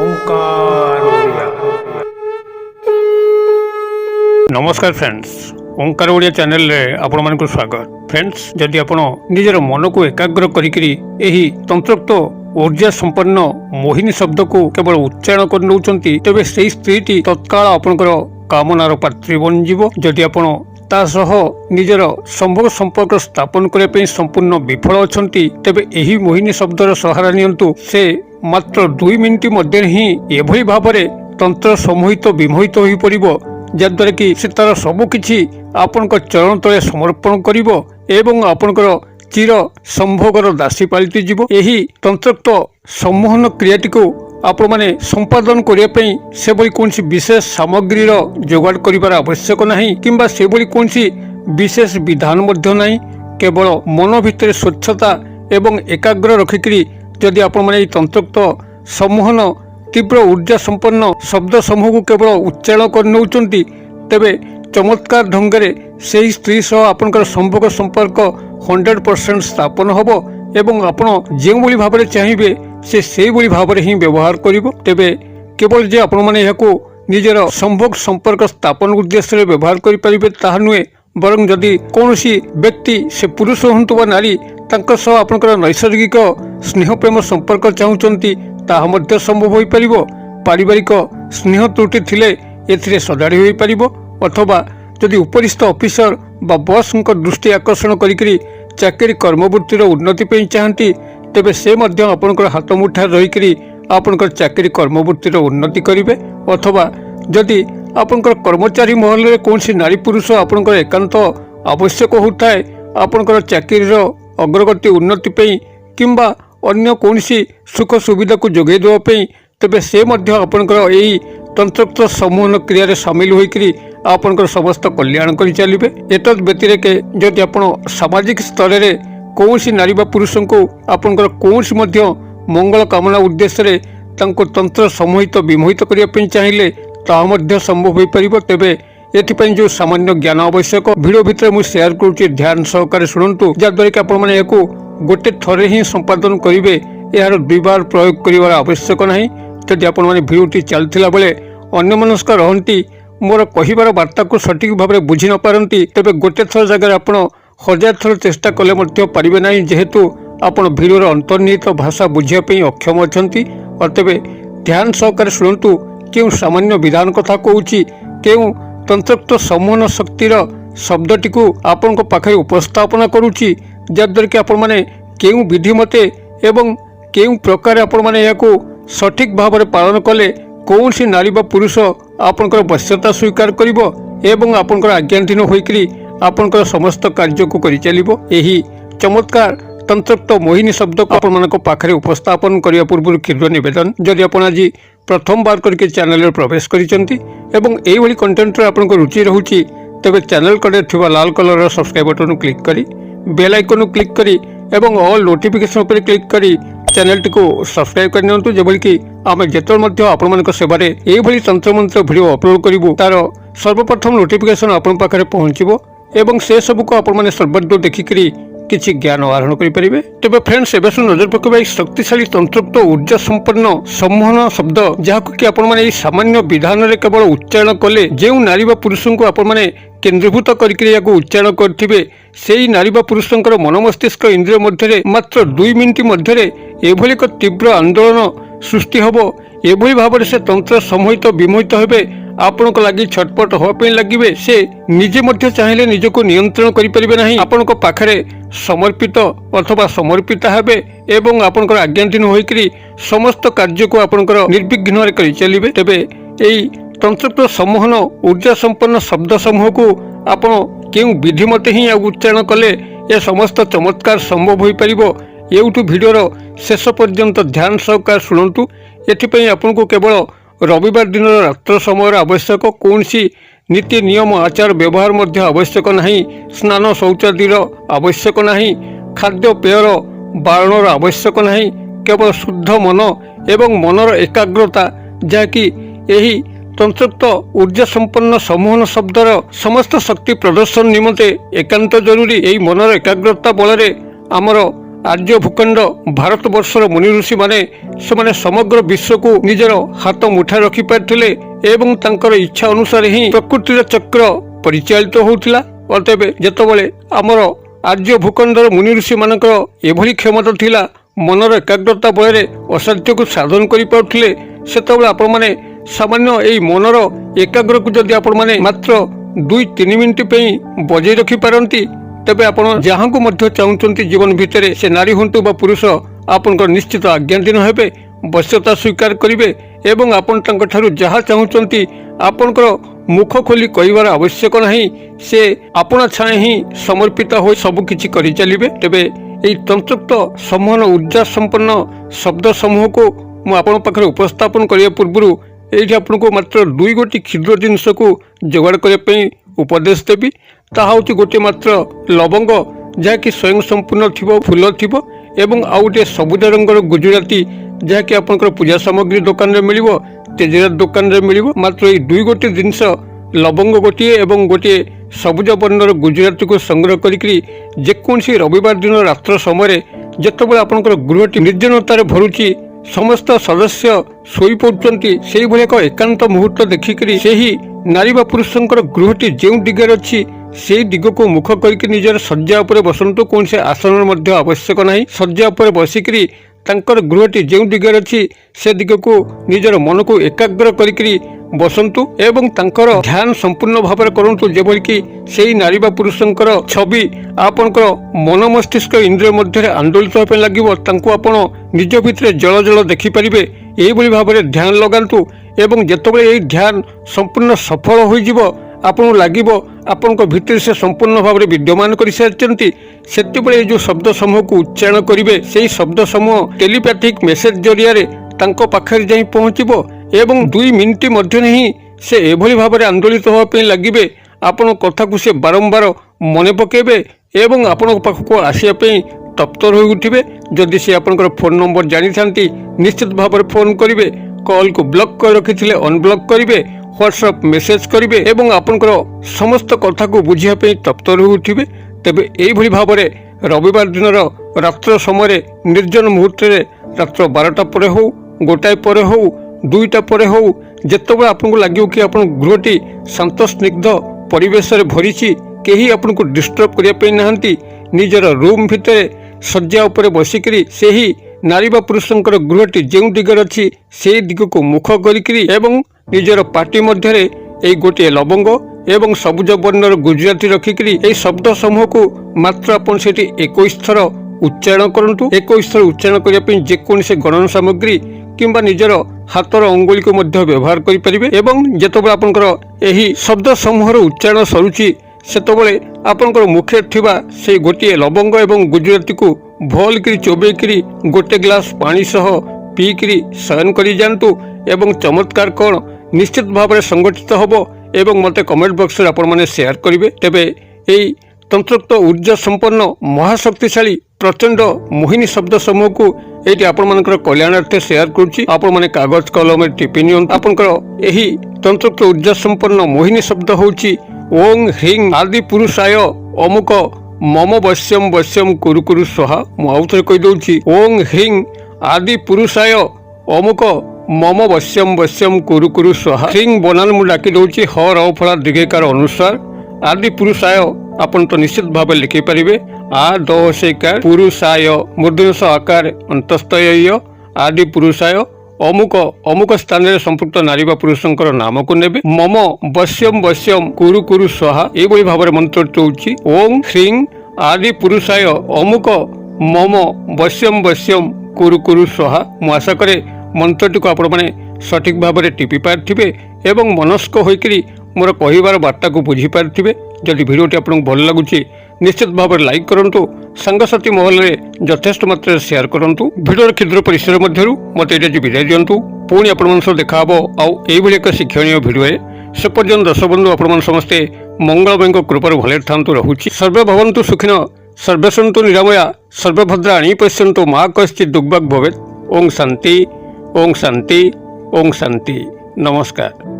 ओंकार ओडिया। नमस्कार फ्रेंड्स, ओंकार ओडिया चैनल रे आपण मानक स्वागत। फ्रेंड्स, जदि आपण निजर मन को एकाग्र करिकरी एही तंत्रोक्त ऊर्जा संपन्न मोहिनी शब्द को केवल उच्चारण कर नौचंती, तेबे सेही स्त्रीटी तत्काल आपनकर कामनार पात्री बन जीवो। जदि आपण तासह निजर संभोग संपर्क स्थापन करने संपूर्ण विफल अछंती, तेबे एही मोहिनी शब्दर सहारा नियंतु। से मात्र 2 मिनिट मध्य ही एभली भावरे तंत्र सम्मोहित विमोहित हो पड़िबो, जद्वारा कि से तार सबकिछि आपनक चरण तले समर्पण करिबो एवं आपनकर चिर संभोगर दासी पालित जीव। एही तंत्रोक्त सम्मोहन क्रियाटी को आपण माने संपादन करने से भली कौन विशेष सामग्री जोगाड़ कर आवश्यक नहीं, किंबा से भली कौन विशेष विधान मध्य नहीं। केवल मन भितर स्वच्छता एवं एकाग्र रखिकी जदि आपण माने तंत्रोक्त सम्मोहन तीव्र ऊर्जा संपन्न शब्द समूह को केवल उच्चारण कर नौचंती, तेबे चमत्कार ढंगरे से स्त्री सह आपनकर संभोग संपर्क 100% स्थापन होबो एवं आपण जे भली भाबरे चाहिबे से भली भाबरे ही व्यवहार करिवो। तेबे केवल जे आपण माने याको निजर संभोग संपर्क स्थापन उद्देश्य रे व्यवहार करि परिबे ताहा नुहे, बरं जदि कौनसी व्यक्ति से पुरुष हंतु बा नारी तांकर सह आपनकर नैसर्गिक स्नेह प्रेम संपर्क चाहूचंती, ताहा मध्य संभव होई परिबो। पारिवारिक स्नेह त्रुटि थिले एथिरे सजाड़ी होई परिबो, अथवा जदि उपरिस्थ ऑफिसर बा बॉस दृष्टि आकर्षण करिकरी चाकरी कर्मवृत्तिर उन्नति पे चाहती, तेबे से मध्य आपनकर हाथ मुठा रहिकरी आपनकर चाकरी कर्मवृत्तिर उन्नति करिवे। अथवा जदि आपनकर कर्मचारी महल रे कोनसी नारी पुरुष आपनकर एकांत आवश्यक होताए आपनकर चाकरीर अग्रगति उन्नति पे किंबा अन्य कोनसी सुख सुविधा को जोगे देवा पे, तेबे से मध्य आपनकर एही तंत्रोक्त सम्मोहन क्रिया रे शामिल होइकरी आपनकर समस्त कल्याण करि चलिबे। एतद व्यतिरेके जदि आपण सामाजिक स्तर रे कौनसी नारी बा पुरुष को आपनकर कौनसी मध्य मंगल कामना उद्देश्य रे तांको तंत्र सम्मोहित विमोहित करिया पे चाहिए ताहा मध्य संभव होई परिबो। तेबे एथिपई जो सामान्य ज्ञान आवश्यक वीडियो भितर मु शेयर करूची, ध्यान सहकारे शुणंतु, जद्वारा कि आपण माने याको गोटे थरे ही संपादन करिवे, यार 2 बार प्रयोग करिवार आवश्यक नहीं। जदि आपण माने भिडियोटी चलथिला बेले अन्यमनस्क रहंती, मोर कहिबार वार्ता को सठिक भाव में बुझी न पारंती, तेबे गोटे थर जगह आपण 1000 थर चेष्टा कले मध्य पारिबे नाही, जेहेतु आपण भिडियोर अंतर्निहित भाषा बुझिया पे अक्षम अछंती। और तेबे ध्यान सहकारे शुणंतु केउ सामान्य विधान कथा कहूची, केउ तंत्रोक्त सम्मोहन शक्तिर शब्दटी को आपण पाखे उपस्थापना करूची, जद्वारा कि आपण माने केउ विधि मते एवं केउ प्रकार आपण माने याको सठिक भाव में पालन कले कौन सी नारी बा पुरुष आपनकर वश्यता स्वीकार करिवो एवं आपनकर आज्ञाधीन होइकरी आपनकर समस्त कार्य को करि चलिवो। एही चमत्कार तंत्रोक्त मोहिनी शब्द को आपण मानक पाखरे उपस्थापन करिया पूर्व क्षुद्र निवेदन, जदि आपण आज प्रथम बार करके चैनल रे प्रवेश करिसंती एवं एही भली कंटेंट रे आपनकर रुचि रहूची, तबे चैनल कड़े थिबा लाल कलर रो सब्सक्राइब बटन क्लिक करी बेल आइकन क्लिक करी एवं ऑल नोटिफिकेशन पर क्लिक करी चैनल टी को सब्सक्राइब कर नियंतु, जेबल कि आमे जेतल मध्य आपण मानक सेबारे एही भली तंत्र मंत्र वीडियो अपलोड करिवो तार सर्वप्रथम नोटिफिकेशन आपण पाखरे पहुंचीबो एवं से सब को आपण माने सर्वदूर देखिकरी किछि ज्ञान आहरण करि परिबे। तबे फ्रेंड्स, एबे नजर पकेबा एक शक्तिशाली तंत्रोक्त ऊर्जा संपन्न सम्मोहन शब्द, जहाको कि आपण माने सामान्य विधान रे केवल उच्चारण कले जेउ नारी बा पुरुष को आपण माने केंद्रीभूत करिकरी याको उच्चारण करथिबे, सेही नारी बा पुरुषंकर मन मस्तिष्क इंद्रिय मध्य मात्र 2 मिनिट मध्य एभली एक तीव्र आंदोलन सृष्टि होबो। एभली भाव से तंत्र सम्मोहित विमोहित हेबे, आपण लगी छटपट होपे लगे, से निजे मध्य चाहिए निजको नियंत्रण करें ना, आपण पाखरे समर्पित अथवा समर्पित हेबे एवं आपनकर आज्ञाधीन होइकरी समस्त कार्य को आपनकर निर्विघ्न कर चलिए। तेबे एई तंत्रोक्त सम्मोहन ऊर्जा संपन्न शब्द समूह को आपण केउ विधि मते ही उच्चारण कले ए समस्त चमत्कार संभव हो पारिबो। एउठु भिडियोर शेष पर्यंत ध्यान सहकार शुणंतु। एथिपई आपनको केवल रविवार दिन रात्र समय आवश्यक, कौनसी नीति नियम आचार व्यवहार मध्य आवश्यक नहीं, स्नान शौचादिर आवश्यक नहीं, खाद्य पेयर बारणर आवश्यक नहीं, केवल शुद्ध मन एवं मनर एकाग्रता, जहाँकि यही तंत्रोक्त ऊर्जा संपन्न सम्मोहन शब्दर समस्त शक्ति प्रदर्शन निमंते एकांत जरूरी। यही मनर एकाग्रता बल आमर आर्य भूखंड भारतवर्षर मुनि ऋषि माने से समग्र विश्व को निजर हाथ मुठा रखि पारथिले एवं तांकर इच्छा अनुसार ही प्रकृतिर चक्र परिचालित होउथिला। अतएव जेतबेले आमर आर्य भूखंडर मुनि ऋषि मानकर एभली क्षमता थिला मनर एकाग्रता बल असाध्य को साधन करि पाउथिले सेतबेले आपण माने सामान्य एई मनर एकाग्र को जदि आपण माने मात्र 2-3 मिनिट पे बजाई रखि पारंती तेबे आपण जहाँ को मध्य चाहूँचंती जीवन भितर से नारी हंतु बा पुरुष आपनकर निश्चित आज्ञाधीन हेबे वश्यता स्वीकार करिवे एवं आपण तांकर ठारू जहाँ चाहूँचंती आपनकर मुख खोली कहिबार आवश्यक नहीं से आपना छाए ही समर्पित हो सब किछि करि चलिबे। तेबे एई तंत्रोक्त सम्मान ऊर्जा संपन्न शब्द समूह को मु आपण पाखरे उपस्थापन करिया पूर्व एठी आपनको मात्र 2 गोटी क्षुद्र जिनस को जोगाड़ करने उपदेश देवी। ताहा होची गोटे मात्र लवंग जहाँकि स्वयं संपूर्ण थिबो फूल थिबो एवं आउ गोटे सबुज रंगर गुजराती जहाँकि आपनकर पूजा सामग्री दुकान रे मिलिबो तेजरात दुकान रे मिलिबो। मात्र ए 2 गोटी जिनस लवंग गोटे एवं गोटे सबुज वर्णर गुजराती को संग्रह करिकरी जेकोसी रविवार दिन रात्र समय जेतबेले आपनकर गृहटी निर्जनतार भरुची समस्त सदस्य शोई पड़ुचंती सेही भली एक एकांत मुहूर्त देखिकरी सेही नारी बा पुरुषंकर गृहटी जेउ दिगरे अछि सेही दिग को मुख करके निजर शज्या उपरे बसंतु कौन से आसन मध्य आवश्यक नहीं। शज्या उपरे बसिकरी तांकर गृहटी जेउ दिगरे अछि से दिग को निजर मन को एकाग्र करिकरी बसंतु एवं तांकर ध्यान संपूर्ण भाव करंतु जेभली कि सेही नारी बा पुरुषंकर छवि आपनकर मन मस्तिष्क इंद्रिय मध्य आंदोलित होपे लागिवो तांको आपण निज भितर जल जल देखि परिबे। एही भली भाव ध्यान लगांतु एवं जेतबेले एही ध्यान संपूर्ण सफल होई जिवो आपन लागिवो आपनक भितर से संपूर्ण भाव विद्यमान कर सारिचंती सेतेबेले जो शब्द समूह को उच्चारण करिवे सेही शब्द समूह टेलीपैथिक मेसेज जरिया तांको पाखरे जाई पहुंचिबो एवं 2 मिनिट मध्य ही से एभली भाव आंदोलित होगा लगे आपण कथा को से बारंबार मन पकेबे एवं आपण पाखक आसापी तत्पर हो उठे। जदि से आपनकर फोन नंबर जानी थांती निश्चित भाव फोन करेंगे कॉल को ब्लॉक कर रखी अनब्लॉक करेंगे व्हाट्सएप मेसेज करेंगे एवं आपनकर समस्त कथा को बुझापी तत्पर हो उठे। तेबे एभली भाव रविवार दिन रात्र समय निर्जन मुहूर्त रात्र 12टा पर हो गोटाए पर हो 2टा पर हो जेतबेले आपको लगे कि आप गृहटी शांत स्निग्ध परिवेश भरी कहीं आपको डिस्टर्ब करने नहांती निजर रूम भितर शज्या उपरे बसिकरी सेही नारी बा पुरुषंकर गृहटी जेउ दिगरे अछि से दिग को मुख करिकरी एवं निजर पार्टी मध्य एक गोटे लवंग एवं सबुज वर्णर गुजराती रखिकरी ए शब्द समूह को मात्र आपन सेठी 21 थर उच्चारण करंतु। 21 थर उच्चारण करने जेकोसी गणन सामग्री किंबा निजर हाथर अंगुली को मध्य व्यवहार करि परिबे एवं जेतबेले आपनकर एही शब्द समूहर उच्चारण सरुची सेतबेले आपनकर मुखे थिबा से गोटे लवंग एवं गुजराती को भल करी चोबेकरी गोटे ग्लास पानी सह पीकरी शयन करि जानतु एवं चमत्कार कौन निश्चित भाव में संगठित होबो एवं मते कमेंट बॉक्स रे आपण माने शेयर करिवे। तेबे एई तंत्रोक्त ऊर्जा संपन्न महाशक्तिशाली प्रचंड मोहिनी शब्द समूह को ये आपण मानकर कल्याणार्थे शेयर करुच्ची। आपण माने कागज कलम टिपि नियन आपनकर एही तंत्रोक्त ऊर्जा संपन्न मोहिनी शब्द होउची ओं ह्रीं आदि पुरुषाय अमुक मम वश्यम वश्यम कुरु कुरु स्वाहा। मु आउथरे कहि दउची ओं ह्रीं आदि पुरुषाय अमुक मम वश्यम वश्यम कुरु कुरु स्वाहा। ह्रीं बनान मु डाकी दउची ह र फला दीर्घकार अनुसार आदि पुरुषाय आपण तो निश्चित भाव लिखि पारिबे आ द सेकार पुरुषाय मूर्धन्य आकार अंतस्थय आदि पुरुषाय अमुक अमुक स्थान में संपुक्त नारी बा पुरुषंकर नाम को नेबे मम वश्यम वश्यम कुरु कुरु स्वाहा एभली भाव मंत्र होउची ओं ह्रीं आदि पुरुषाय अमुक मम वश्यम वश्यम कुरु कुरु स्वाहा। मु आशा करे मंत्रटी को आपण माने सठिक भाव में टिपि पार्थिबे एवं मनस्क होइकरी मोर कहिबार वार्ता को बुझी पार्थिबे। जदि भिडियोटी आपको भल लगुच निश्चित भाव में लाइक करूँ सांगसाथी महल में यथेष्ट मात्रा शेयर करूँ। भिडियोर क्षुद्र परिसर मध्य मत ये विदाय दिंतु पुणी आपण देखा आउ एक शिक्षणीय भिडियो से पर्यंत दर्शक बंधु आपण समस्ते मंगलमय कृपार भले था रोचे सर्वे भवन्तु सुखिन सर्वे सन्तु निरामया सर्वभद्राणि पश्यन्तु मा कश्चित् दुर्भाग् भवेत्। ओं शांति ओं शांति ओं शांति। नमस्कार।